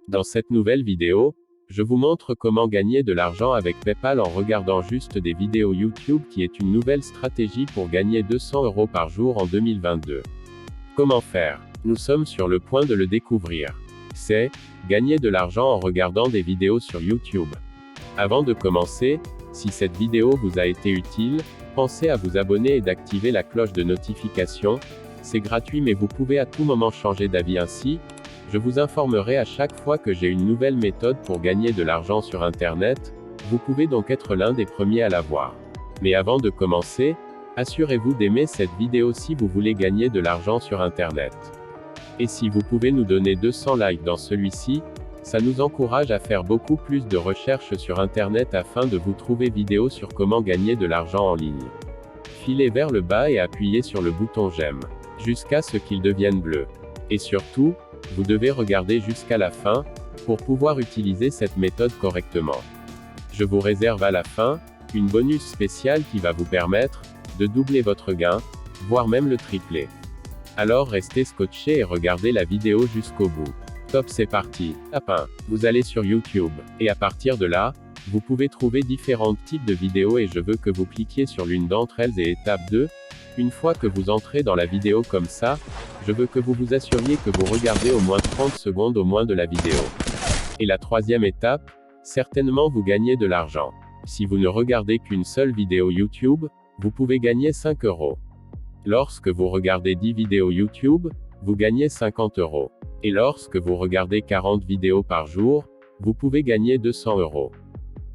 Dans cette nouvelle vidéo, je vous montre comment gagner de l'argent avec PayPal en regardant juste des vidéos YouTube qui est une nouvelle stratégie pour gagner 200 € par jour en 2022. Comment faire? Nous sommes sur le point de le découvrir. C'est gagner de l'argent en regardant des vidéos sur YouTube. Avant de commencer, si cette vidéo vous a été utile, pensez à vous abonner et d'activer la cloche de notification. C'est gratuit mais vous pouvez à tout moment changer d'avis ainsi. Je vous informerai à chaque fois que j'ai une nouvelle méthode pour gagner de l'argent sur Internet, vous pouvez donc être l'un des premiers à la voir. Mais avant de commencer, assurez-vous d'aimer cette vidéo si vous voulez gagner de l'argent sur Internet. Et si vous pouvez nous donner 200 likes dans celui-ci, ça nous encourage à faire beaucoup plus de recherches sur Internet afin de vous trouver vidéos sur comment gagner de l'argent en ligne. Filez vers le bas et appuyez sur le bouton j'aime, jusqu'à ce qu'il devienne bleu. Et surtout, vous devez regarder jusqu'à la fin, pour pouvoir utiliser cette méthode correctement. Je vous réserve à la fin, une bonus spéciale qui va vous permettre, de doubler votre gain, voire même le tripler. Alors restez scotché et regardez la vidéo jusqu'au bout. Top, c'est parti. Étape 1. Vous allez sur YouTube, et à partir de là, vous pouvez trouver différents types de vidéos et je veux que vous cliquiez sur l'une d'entre elles et étape 2. Une fois que vous entrez dans la vidéo comme ça, je veux que vous vous assuriez que vous regardez au moins 30 secondes au moins de la vidéo. Et la troisième étape, certainement vous gagnez de l'argent. Si vous ne regardez qu'une seule vidéo YouTube, vous pouvez gagner 5 €. Lorsque vous regardez 10 vidéos YouTube, vous gagnez 50 €. Et lorsque vous regardez 40 vidéos par jour, vous pouvez gagner 200 €.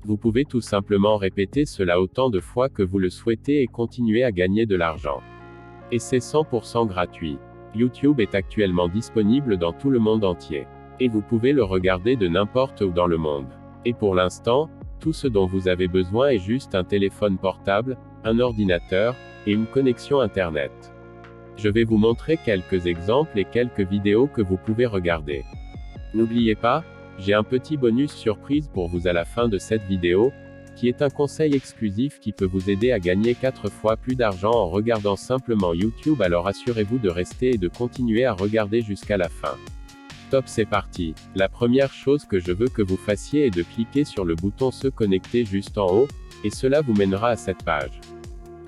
Vous pouvez tout simplement répéter cela autant de fois que vous le souhaitez et continuer à gagner de l'argent. Et c'est 100% gratuit. YouTube est actuellement disponible dans tout le monde entier. Et vous pouvez le regarder de n'importe où dans le monde. Et pour l'instant, tout ce dont vous avez besoin est juste un téléphone portable, un ordinateur, et une connexion Internet. Je vais vous montrer quelques exemples et quelques vidéos que vous pouvez regarder. N'oubliez pas, j'ai un petit bonus surprise pour vous à la fin de cette vidéo, qui est un conseil exclusif qui peut vous aider à gagner 4 fois plus d'argent en regardant simplement YouTube, alors assurez-vous de rester et de continuer à regarder jusqu'à la fin. Top, c'est parti. La première chose que je veux que vous fassiez est de cliquer sur le bouton se connecter juste en haut, et cela vous mènera à cette page.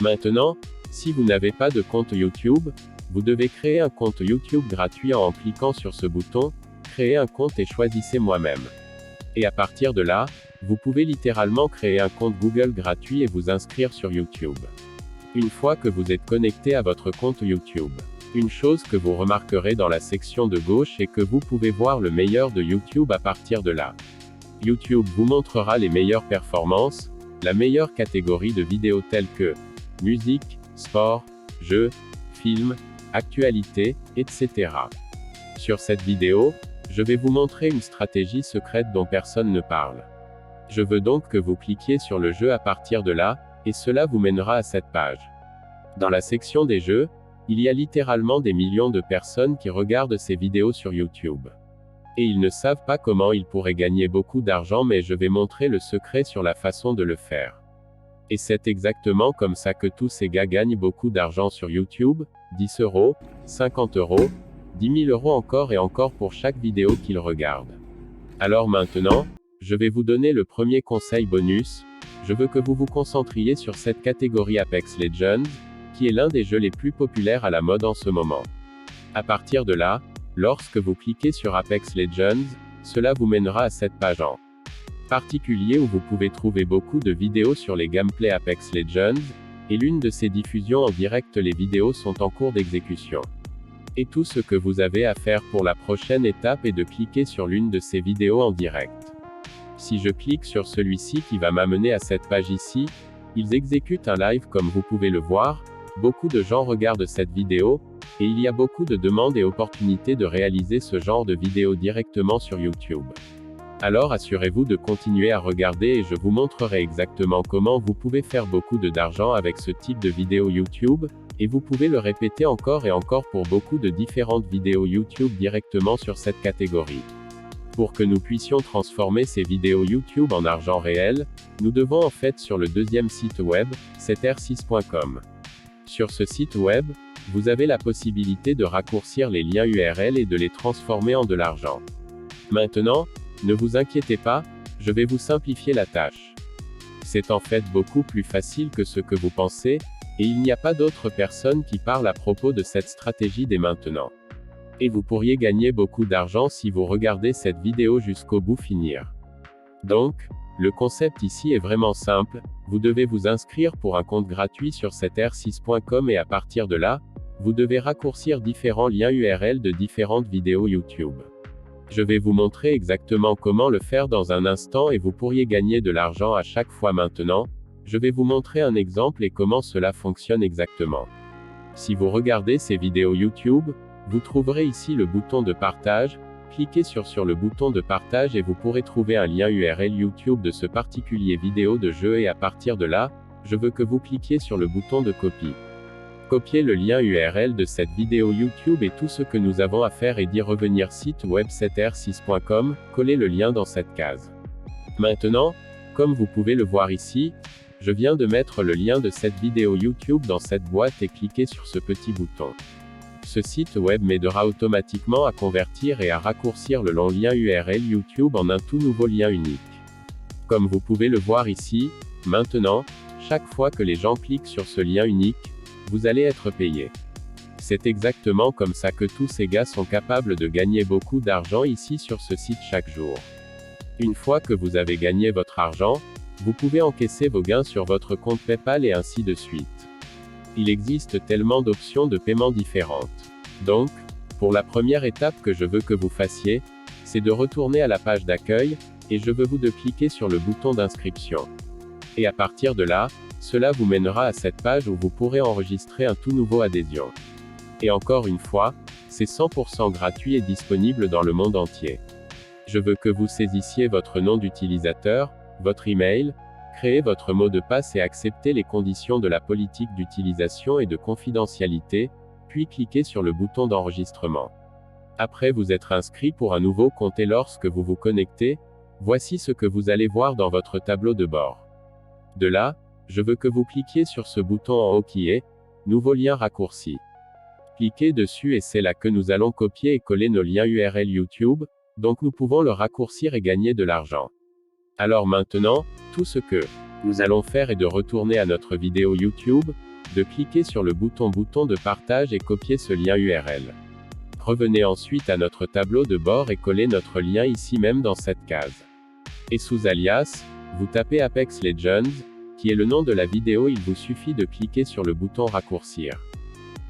Maintenant, si vous n'avez pas de compte YouTube, vous devez créer un compte YouTube gratuit en cliquant sur ce bouton, créer un compte et choisissez moi-même. Et à partir de là, vous pouvez littéralement créer un compte Google gratuit et vous inscrire sur YouTube. Une fois que vous êtes connecté à votre compte YouTube, une chose que vous remarquerez dans la section de gauche est que vous pouvez voir le meilleur de YouTube à partir de là. YouTube vous montrera les meilleures performances, la meilleure catégorie de vidéos telles que musique, sport, jeux, films, actualités, etc. Sur cette vidéo, je vais vous montrer une stratégie secrète dont personne ne parle. Je veux donc que vous cliquiez sur le jeu à partir de là, et cela vous mènera à cette page. Dans la section des jeux, il y a littéralement des millions de personnes qui regardent ces vidéos sur YouTube. Et ils ne savent pas comment ils pourraient gagner beaucoup d'argent, mais je vais montrer le secret sur la façon de le faire. Et c'est exactement comme ça que tous ces gars gagnent beaucoup d'argent sur YouTube, 10 €, 50 €, 10 000 € encore et encore pour chaque vidéo qu'ils regardent. Alors maintenant, je vais vous donner le premier conseil bonus. Je veux que vous vous concentriez sur cette catégorie Apex Legends, qui est l'un des jeux les plus populaires à la mode en ce moment. À partir de là, lorsque vous cliquez sur Apex Legends, cela vous mènera à cette page en particulier où vous pouvez trouver beaucoup de vidéos sur les gameplays Apex Legends, et l'une de ces diffusions en direct, les vidéos sont en cours d'exécution. Et tout ce que vous avez à faire pour la prochaine étape est de cliquer sur l'une de ces vidéos en direct. Si je clique sur celui-ci qui va m'amener à cette page ici, ils exécutent un live comme vous pouvez le voir, beaucoup de gens regardent cette vidéo, et il y a beaucoup de demandes et opportunités de réaliser ce genre de vidéo directement sur YouTube. Alors assurez-vous de continuer à regarder et je vous montrerai exactement comment vous pouvez faire beaucoup d'argent avec ce type de vidéo YouTube, et vous pouvez le répéter encore et encore pour beaucoup de différentes vidéos YouTube directement sur cette catégorie. Pour que nous puissions transformer ces vidéos YouTube en argent réel, nous devons en fait sur le deuxième site web, c'est r6.com. Sur ce site web, vous avez la possibilité de raccourcir les liens URL et de les transformer en de l'argent. Maintenant, ne vous inquiétez pas, je vais vous simplifier la tâche. C'est en fait beaucoup plus facile que ce que vous pensez, et il n'y a pas d'autres personnes qui parlent à propos de cette stratégie dès maintenant. Et vous pourriez gagner beaucoup d'argent si vous regardez cette vidéo jusqu'au bout finir. Donc, le concept ici est vraiment simple, vous devez vous inscrire pour un compte gratuit sur cet r6.com et à partir de là, vous devez raccourcir différents liens URL de différentes vidéos YouTube. Je vais vous montrer exactement comment le faire dans un instant et vous pourriez gagner de l'argent à chaque fois maintenant. Je vais vous montrer un exemple et comment cela fonctionne exactement. Si vous regardez ces vidéos YouTube, vous trouverez ici le bouton de partage. Cliquez sur le bouton de partage et vous pourrez trouver un lien URL YouTube de ce particulier vidéo de jeu et à partir de là, je veux que vous cliquiez sur le bouton de copie. Copiez le lien URL de cette vidéo YouTube et tout ce que nous avons à faire est d'y revenir site web 7r6.com, collez le lien dans cette case. Maintenant, comme vous pouvez le voir ici, je viens de mettre le lien de cette vidéo YouTube dans cette boîte et cliquez sur ce petit bouton. Ce site web m'aidera automatiquement à convertir et à raccourcir le long lien URL YouTube en un tout nouveau lien unique. Comme vous pouvez le voir ici, maintenant, chaque fois que les gens cliquent sur ce lien unique, vous allez être payé. C'est exactement comme ça que tous ces gars sont capables de gagner beaucoup d'argent ici sur ce site chaque jour. Une fois que vous avez gagné votre argent, vous pouvez encaisser vos gains sur votre compte PayPal et ainsi de suite. Il existe tellement d'options de paiement différentes. Donc, pour la première étape que je veux que vous fassiez, c'est de retourner à la page d'accueil, et je veux vous de cliquer sur le bouton d'inscription. Et à partir de là, cela vous mènera à cette page où vous pourrez enregistrer un tout nouveau adhésion. Et encore une fois, c'est 100% gratuit et disponible dans le monde entier. Je veux que vous saisissiez votre nom d'utilisateur, votre email, créez votre mot de passe et acceptez les conditions de la politique d'utilisation et de confidentialité, puis cliquez sur le bouton d'enregistrement. Après vous être inscrit pour un nouveau compte et lorsque vous vous connectez, voici ce que vous allez voir dans votre tableau de bord. De là, je veux que vous cliquiez sur ce bouton en haut qui est « Nouveau lien raccourci ». Cliquez dessus et c'est là que nous allons copier et coller nos liens URL YouTube, donc nous pouvons le raccourcir et gagner de l'argent. Alors maintenant, tout ce que nous allons faire est de retourner à notre vidéo YouTube, de cliquer sur le bouton de partage et copier ce lien URL. Revenez ensuite à notre tableau de bord et collez notre lien ici même dans cette case. Et sous alias, vous tapez Apex Legends, qui est le nom de la vidéo, il vous suffit de cliquer sur le bouton raccourcir.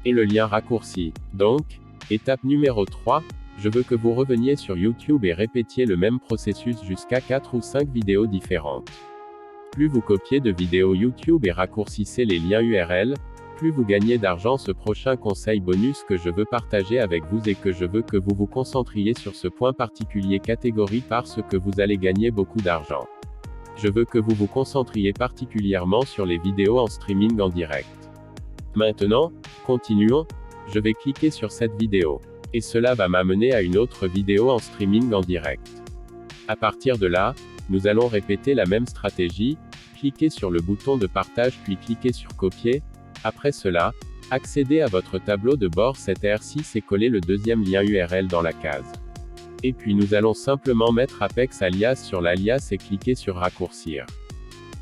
Et le lien raccourci. Donc, étape numéro 3, je veux que vous reveniez sur YouTube et répétiez le même processus jusqu'à 4 ou 5 vidéos différentes. Plus vous copiez de vidéos YouTube et raccourcissez les liens URL, plus vous gagnez d'argent. Ce prochain conseil bonus que je veux partager avec vous et que je veux que vous vous concentriez sur ce point particulier catégorie parce que vous allez gagner beaucoup d'argent. Je veux que vous vous concentriez particulièrement sur les vidéos en streaming en direct. Maintenant, continuons, je vais cliquer sur cette vidéo. Et cela va m'amener à une autre vidéo en streaming en direct. À partir de là, nous allons répéter la même stratégie, cliquez sur le bouton de partage puis cliquez sur copier. Après cela, accédez à votre tableau de bord 7R6 et collez le deuxième lien URL dans la case. Et puis nous allons simplement mettre Apex alias sur l'alias et cliquer sur raccourcir.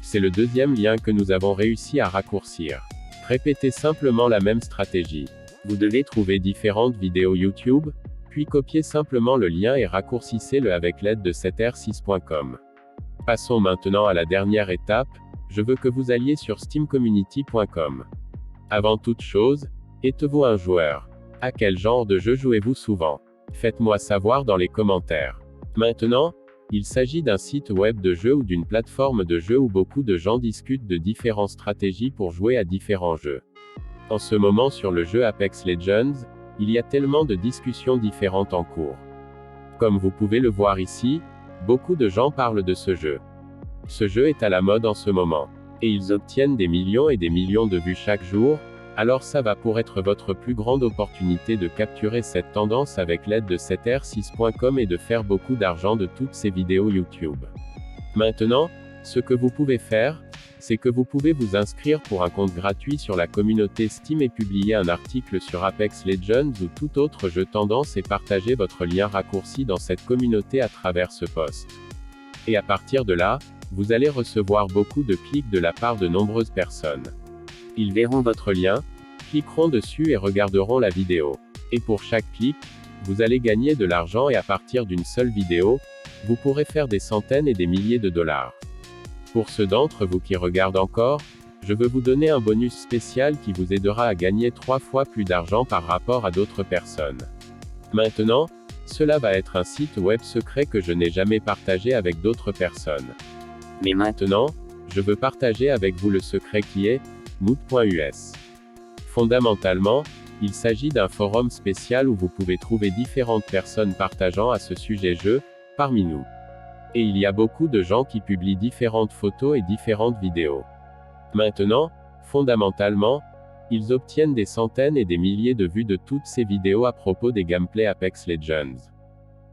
C'est le deuxième lien que nous avons réussi à raccourcir. Répétez simplement la même stratégie. Vous devez trouver différentes vidéos YouTube, puis copiez simplement le lien et raccourcissez-le avec l'aide de 7r6.com. Passons maintenant à la dernière étape, je veux que vous alliez sur steamcommunity.com. Avant toute chose, êtes-vous un joueur? À quel genre de jeu jouez-vous souvent? Faites-moi savoir dans les commentaires. Maintenant, il s'agit d'un site web de jeu ou d'une plateforme de jeu où beaucoup de gens discutent de différentes stratégies pour jouer à différents jeux. En ce moment sur le jeu Apex Legends, il y a tellement de discussions différentes en cours. Comme vous pouvez le voir ici, beaucoup de gens parlent de ce jeu. Ce jeu est à la mode en ce moment. Et ils obtiennent des millions et des millions de vues chaque jour, alors ça va pour être votre plus grande opportunité de capturer cette tendance avec l'aide de 7r6.com et de faire beaucoup d'argent de toutes ces vidéos YouTube. Maintenant, ce que vous pouvez faire, c'est que vous pouvez vous inscrire pour un compte gratuit sur la communauté Steam et publier un article sur Apex Legends ou tout autre jeu tendance et partager votre lien raccourci dans cette communauté à travers ce post. Et à partir de là, vous allez recevoir beaucoup de clics de la part de nombreuses personnes. Ils verront votre lien, cliqueront dessus et regarderont la vidéo. Et pour chaque clic, vous allez gagner de l'argent et à partir d'une seule vidéo, vous pourrez faire des centaines et des milliers de dollars. Pour ceux d'entre vous qui regardent encore, je veux vous donner un bonus spécial qui vous aidera à gagner 3 fois plus d'argent par rapport à d'autres personnes. Maintenant, cela va être un site web secret que je n'ai jamais partagé avec d'autres personnes. Mais maintenant, je veux partager avec vous le secret qui est mood.us. Fondamentalement, il s'agit d'un forum spécial où vous pouvez trouver différentes personnes partageant à ce sujet jeu, parmi nous. Et il y a beaucoup de gens qui publient différentes photos et différentes vidéos. Maintenant, fondamentalement, ils obtiennent des centaines et des milliers de vues de toutes ces vidéos à propos des gameplays Apex Legends.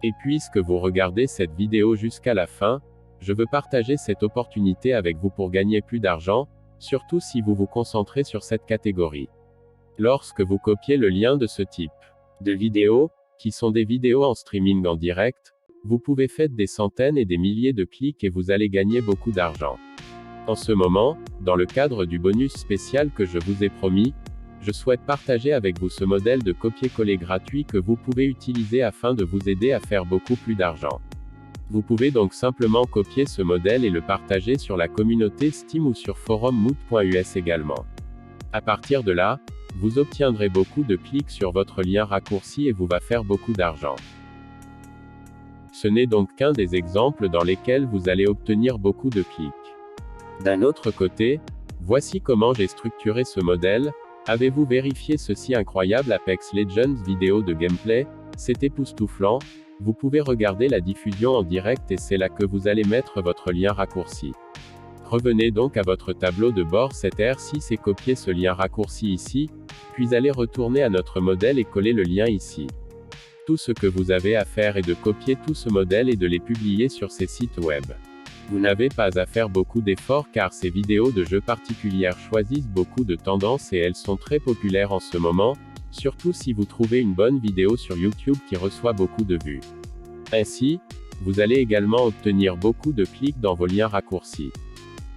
Et puisque vous regardez cette vidéo jusqu'à la fin, je veux partager cette opportunité avec vous pour gagner plus d'argent, surtout si vous vous concentrez sur cette catégorie. Lorsque vous copiez le lien de ce type de vidéos, qui sont des vidéos en streaming en direct, vous pouvez faire des centaines et des milliers de clics et vous allez gagner beaucoup d'argent. En ce moment, dans le cadre du bonus spécial que je vous ai promis, je souhaite partager avec vous ce modèle de copier-coller gratuit que vous pouvez utiliser afin de vous aider à faire beaucoup plus d'argent. Vous pouvez donc simplement copier ce modèle et le partager sur la communauté Steam ou sur forum.mood.us également. À partir de là, vous obtiendrez beaucoup de clics sur votre lien raccourci et vous va faire beaucoup d'argent. Ce n'est donc qu'un des exemples dans lesquels vous allez obtenir beaucoup de clics. D'un autre côté, voici comment j'ai structuré ce modèle. Avez-vous vérifié ceci incroyable Apex Legends vidéo de gameplay? C'est époustouflant. Vous pouvez regarder la diffusion en direct et c'est là que vous allez mettre votre lien raccourci. Revenez donc à votre tableau de bord cet R6 et copiez ce lien raccourci ici, puis allez retourner à notre modèle et coller le lien ici. Tout ce que vous avez à faire est de copier tout ce modèle et de les publier sur ces sites web. Vous n'avez pas à faire beaucoup d'efforts car ces vidéos de jeux particulières choisissent beaucoup de tendances et elles sont très populaires en ce moment, surtout si vous trouvez une bonne vidéo sur YouTube qui reçoit beaucoup de vues. Ainsi, vous allez également obtenir beaucoup de clics dans vos liens raccourcis.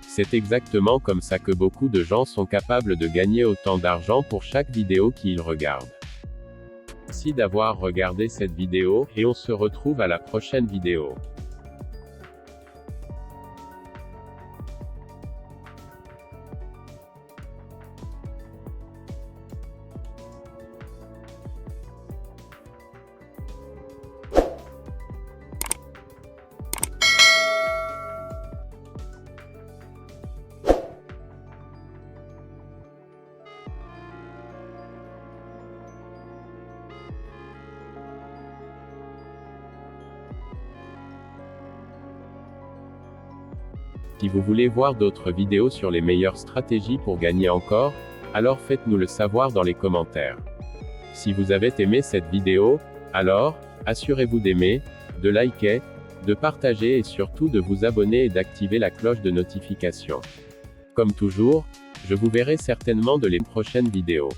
C'est exactement comme ça que beaucoup de gens sont capables de gagner autant d'argent pour chaque vidéo qu'ils regardent. Merci d'avoir regardé cette vidéo, et on se retrouve à la prochaine vidéo. Si vous voulez voir d'autres vidéos sur les meilleures stratégies pour gagner encore, alors faites-nous le savoir dans les commentaires. Si vous avez aimé cette vidéo, alors, assurez-vous d'aimer, de liker, de partager et surtout de vous abonner et d'activer la cloche de notification. Comme toujours, je vous verrai certainement dans les prochaines vidéos.